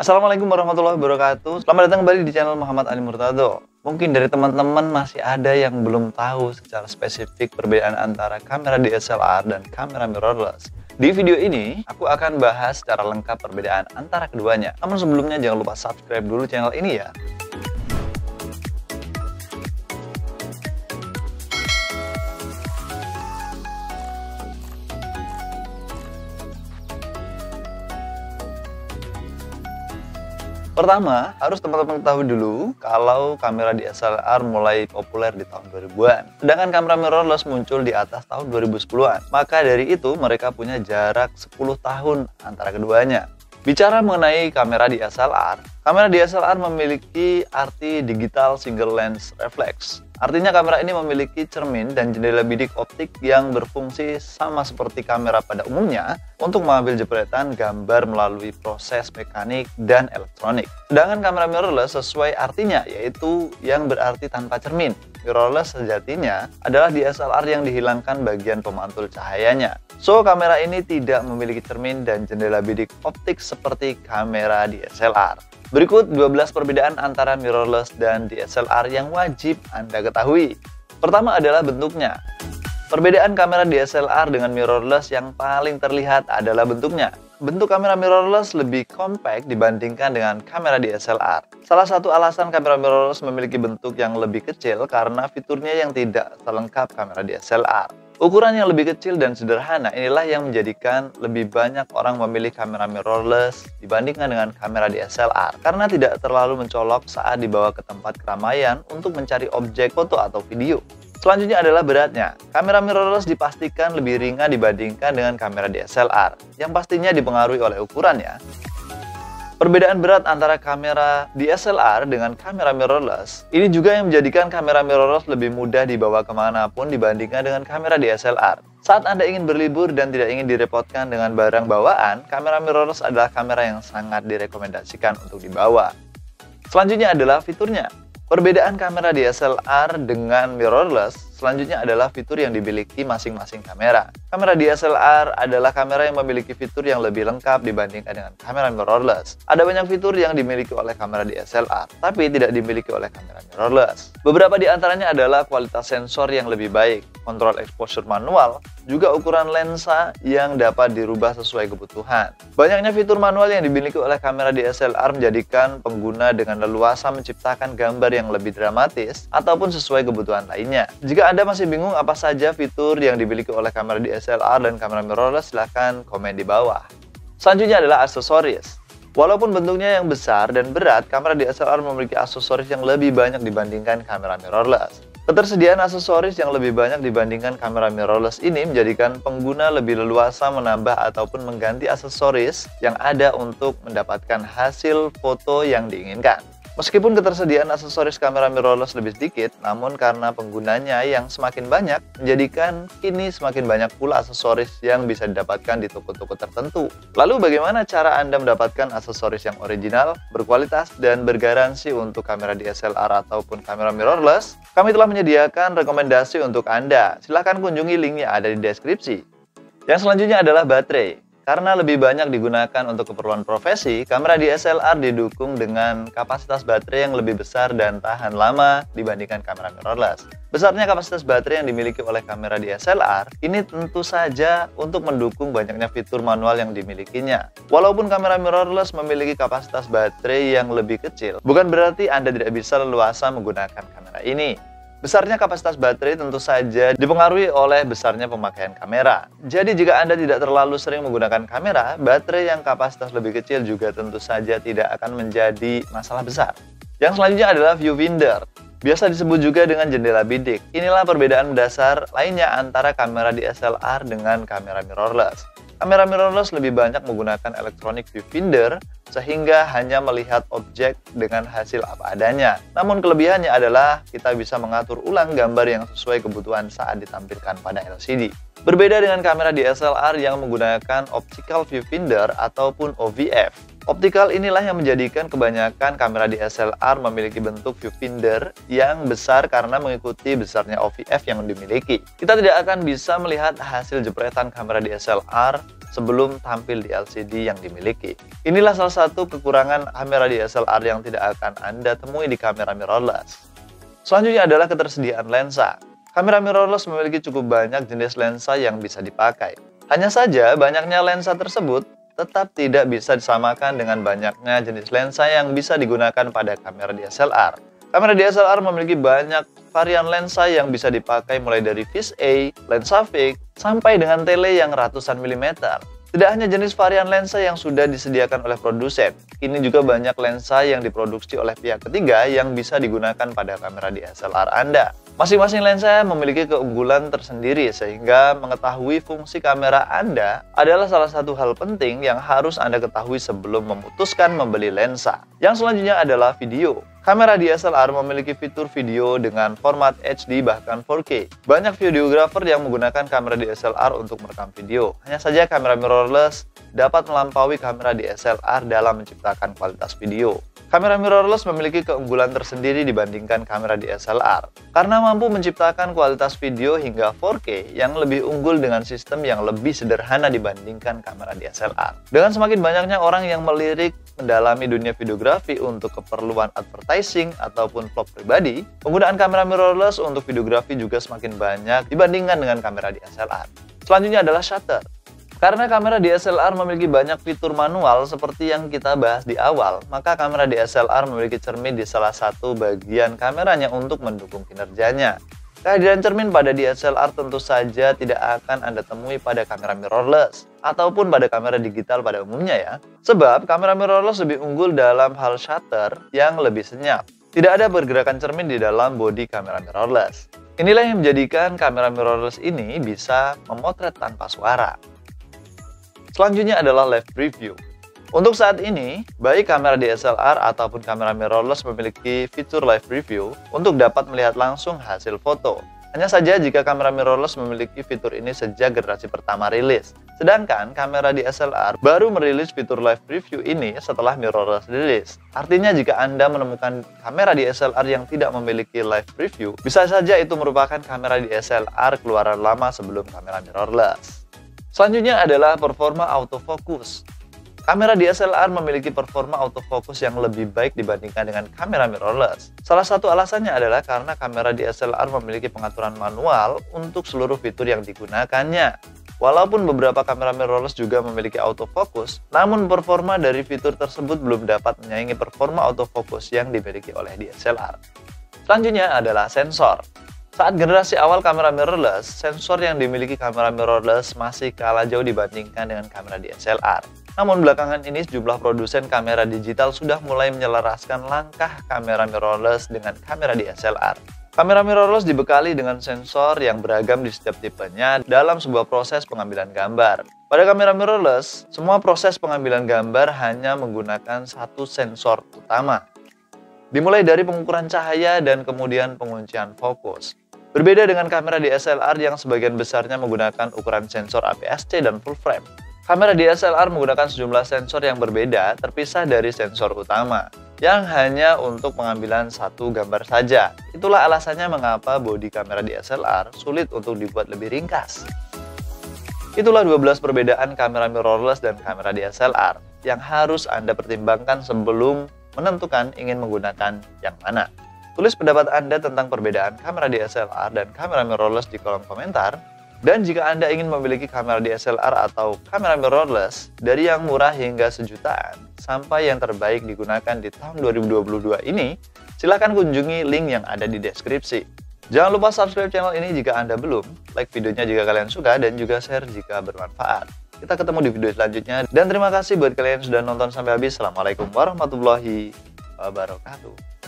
Assalamualaikum warahmatullahi wabarakatuh. Selamat datang kembali di channel Muhammad Ali Murtado. Mungkin dari teman-teman masih ada yang belum tahu secara spesifik perbedaan antara kamera DSLR dan kamera mirrorless. Di video ini, aku akan bahas secara lengkap perbedaan antara keduanya. Namun sebelumnya jangan lupa subscribe dulu channel ini ya. Pertama, harus teman-teman ketahui dulu kalau kamera DSLR mulai populer di tahun 2000-an. Sedangkan kamera mirrorless muncul di atas tahun 2010-an. Maka dari itu mereka punya jarak 10 tahun antara keduanya. Bicara mengenai kamera DSLR memiliki arti digital single lens reflex. Artinya kamera ini memiliki cermin dan jendela bidik optik yang berfungsi sama seperti kamera pada umumnya untuk mengambil jepretan gambar melalui proses mekanik dan elektronik. Sedangkan kamera mirrorless sesuai artinya, yaitu yang berarti tanpa cermin. Mirrorless sejatinya adalah DSLR yang dihilangkan bagian pemantul cahayanya. So, kamera ini tidak memiliki cermin dan jendela bidik optik seperti kamera DSLR. Berikut 12 perbedaan antara mirrorless dan DSLR yang wajib Anda ketahui. Pertama adalah bentuknya. Perbedaan kamera DSLR dengan mirrorless yang paling terlihat adalah bentuknya. Bentuk kamera mirrorless lebih compact dibandingkan dengan kamera DSLR. Salah satu alasan kamera mirrorless memiliki bentuk yang lebih kecil karena fiturnya yang tidak selengkap kamera DSLR. Ukuran yang lebih kecil dan sederhana inilah yang menjadikan lebih banyak orang memilih kamera mirrorless dibandingkan dengan kamera DSLR karena tidak terlalu mencolok saat dibawa ke tempat keramaian untuk mencari objek foto atau video. Selanjutnya adalah beratnya. Kamera mirrorless dipastikan lebih ringan dibandingkan dengan kamera DSLR, yang pastinya dipengaruhi oleh ukurannya. Perbedaan berat antara kamera DSLR dengan kamera mirrorless ini juga yang menjadikan kamera mirrorless lebih mudah dibawa kemanapun dibandingkan dengan kamera DSLR. Saat Anda ingin berlibur dan tidak ingin direpotkan dengan barang bawaan, kamera mirrorless adalah kamera yang sangat direkomendasikan untuk dibawa. Selanjutnya adalah fiturnya. Perbedaan kamera DSLR dengan mirrorless selanjutnya adalah fitur yang dimiliki masing-masing kamera. Kamera DSLR adalah kamera yang memiliki fitur yang lebih lengkap dibandingkan dengan kamera mirrorless. Ada banyak fitur yang dimiliki oleh kamera DSLR, tapi tidak dimiliki oleh kamera mirrorless. Beberapa di antaranya adalah kualitas sensor yang lebih baik, kontrol exposure manual, juga ukuran lensa yang dapat dirubah sesuai kebutuhan. Banyaknya fitur manual yang dimiliki oleh kamera DSLR menjadikan pengguna dengan leluasa menciptakan gambar yang lebih dramatis ataupun sesuai kebutuhan lainnya. Jika Anda masih bingung apa saja fitur yang dimiliki oleh kamera DSLR dan kamera mirrorless, silahkan komen di bawah. Selanjutnya adalah aksesoris. Walaupun bentuknya yang besar dan berat, kamera DSLR memiliki aksesoris yang lebih banyak dibandingkan kamera mirrorless. Ketersediaan aksesoris yang lebih banyak dibandingkan kamera mirrorless ini menjadikan pengguna lebih leluasa menambah ataupun mengganti aksesoris yang ada untuk mendapatkan hasil foto yang diinginkan. Meskipun ketersediaan aksesoris kamera mirrorless lebih sedikit, namun karena penggunanya yang semakin banyak, menjadikan kini semakin banyak pula aksesoris yang bisa didapatkan di toko-toko tertentu. Lalu bagaimana cara Anda mendapatkan aksesoris yang original, berkualitas, dan bergaransi untuk kamera DSLR ataupun kamera mirrorless? Kami telah menyediakan rekomendasi untuk Anda. Silahkan kunjungi link yang ada di deskripsi. Yang selanjutnya adalah baterai. Karena lebih banyak digunakan untuk keperluan profesi, kamera DSLR didukung dengan kapasitas baterai yang lebih besar dan tahan lama dibandingkan kamera mirrorless. Besarnya kapasitas baterai yang dimiliki oleh kamera DSLR ini tentu saja untuk mendukung banyaknya fitur manual yang dimilikinya. Walaupun kamera mirrorless memiliki kapasitas baterai yang lebih kecil, bukan berarti Anda tidak bisa leluasa menggunakan kamera ini. Besarnya kapasitas baterai tentu saja dipengaruhi oleh besarnya pemakaian kamera. Jadi jika Anda tidak terlalu sering menggunakan kamera, baterai yang kapasitas lebih kecil juga tentu saja tidak akan menjadi masalah besar. Yang selanjutnya adalah viewfinder. Biasa disebut juga dengan jendela bidik. Inilah perbedaan mendasar lainnya antara kamera DSLR dengan kamera mirrorless. Kamera mirrorless lebih banyak menggunakan electronic viewfinder sehingga hanya melihat objek dengan hasil apa adanya. Namun kelebihannya adalah kita bisa mengatur ulang gambar yang sesuai kebutuhan saat ditampilkan pada LCD. Berbeda dengan kamera DSLR yang menggunakan optical viewfinder ataupun OVF. Optical inilah yang menjadikan kebanyakan kamera DSLR memiliki bentuk viewfinder yang besar karena mengikuti besarnya OVF yang dimiliki. Kita tidak akan bisa melihat hasil jepretan kamera DSLR sebelum tampil di LCD yang dimiliki. Inilah salah satu kekurangan kamera DSLR yang tidak akan Anda temui di kamera mirrorless. Selanjutnya adalah ketersediaan lensa. Kamera mirrorless memiliki cukup banyak jenis lensa yang bisa dipakai. Hanya saja, banyaknya lensa tersebut tetap tidak bisa disamakan dengan banyaknya jenis lensa yang bisa digunakan pada kamera DSLR. Kamera DSLR memiliki banyak varian lensa yang bisa dipakai mulai dari fish eye, lensa fix, sampai dengan tele yang ratusan milimeter. Tidak hanya jenis varian lensa yang sudah disediakan oleh produsen, kini juga banyak lensa yang diproduksi oleh pihak ketiga yang bisa digunakan pada kamera DSLR Anda. Masing-masing lensa memiliki keunggulan tersendiri sehingga mengetahui fungsi kamera Anda adalah salah satu hal penting yang harus Anda ketahui sebelum memutuskan membeli lensa. Yang selanjutnya adalah video. Kamera DSLR memiliki fitur video dengan format HD bahkan 4K. Banyak videografer yang menggunakan kamera DSLR untuk merekam video. Hanya saja kamera mirrorless dapat melampaui kamera DSLR dalam menciptakan kualitas video. Kamera mirrorless memiliki keunggulan tersendiri dibandingkan kamera DSLR karena mampu menciptakan kualitas video hingga 4K yang lebih unggul dengan sistem yang lebih sederhana dibandingkan kamera DSLR. Dengan semakin banyaknya orang yang melirik mendalami dunia videografi untuk keperluan advertising ataupun vlog pribadi, penggunaan kamera mirrorless untuk videografi juga semakin banyak dibandingkan dengan kamera DSLR. Selanjutnya adalah shutter. Karena kamera DSLR memiliki banyak fitur manual seperti yang kita bahas di awal, maka kamera DSLR memiliki cermin di salah satu bagian kameranya untuk mendukung kinerjanya. Kehadiran cermin pada DSLR tentu saja tidak akan Anda temui pada kamera mirrorless ataupun pada kamera digital pada umumnya ya. Sebab kamera mirrorless lebih unggul dalam hal shutter yang lebih senyap. Tidak ada pergerakan cermin di dalam bodi kamera mirrorless. Inilah yang menjadikan kamera mirrorless ini bisa memotret tanpa suara. Selanjutnya adalah live preview. Untuk saat ini, baik kamera DSLR ataupun kamera mirrorless memiliki fitur live preview untuk dapat melihat langsung hasil foto. Hanya saja jika kamera mirrorless memiliki fitur ini sejak generasi pertama rilis. Sedangkan kamera DSLR baru merilis fitur live preview ini setelah mirrorless rilis. Artinya jika Anda menemukan kamera DSLR yang tidak memiliki live preview, bisa saja itu merupakan kamera DSLR keluaran lama sebelum kamera mirrorless. Selanjutnya adalah performa autofocus. Kamera DSLR memiliki performa autofocus yang lebih baik dibandingkan dengan kamera mirrorless. Salah satu alasannya adalah karena kamera DSLR memiliki pengaturan manual untuk seluruh fitur yang digunakannya. Walaupun beberapa kamera mirrorless juga memiliki autofocus, namun performa dari fitur tersebut belum dapat menyaingi performa autofocus yang dimiliki oleh DSLR. Selanjutnya adalah sensor. Saat generasi awal kamera mirrorless, sensor yang dimiliki kamera mirrorless masih kalah jauh dibandingkan dengan kamera DSLR. Namun belakangan ini sejumlah produsen kamera digital sudah mulai menyelaraskan langkah kamera mirrorless dengan kamera DSLR. Kamera mirrorless dibekali dengan sensor yang beragam di setiap tipenya dalam sebuah proses pengambilan gambar. Pada kamera mirrorless, semua proses pengambilan gambar hanya menggunakan satu sensor utama. Dimulai dari pengukuran cahaya dan kemudian penguncian fokus. Berbeda dengan kamera DSLR yang sebagian besarnya menggunakan ukuran sensor APS-C dan full frame. Kamera DSLR menggunakan sejumlah sensor yang berbeda terpisah dari sensor utama, yang hanya untuk pengambilan satu gambar saja. Itulah alasannya mengapa bodi kamera DSLR sulit untuk dibuat lebih ringkas. Itulah 12 perbedaan kamera mirrorless dan kamera DSLR yang harus Anda pertimbangkan sebelum menentukan ingin menggunakan yang mana. Tulis pendapat Anda tentang perbedaan kamera DSLR dan kamera mirrorless di kolom komentar. Dan jika Anda ingin memiliki kamera DSLR atau kamera mirrorless dari yang murah hingga sejutaan sampai yang terbaik digunakan di tahun 2022 ini, silakan kunjungi link yang ada di deskripsi. Jangan lupa subscribe channel ini jika Anda belum, like videonya jika kalian suka, dan juga share jika bermanfaat. Kita ketemu di video selanjutnya, dan terima kasih buat kalian yang sudah nonton sampai habis. Assalamualaikum warahmatullahi wabarakatuh.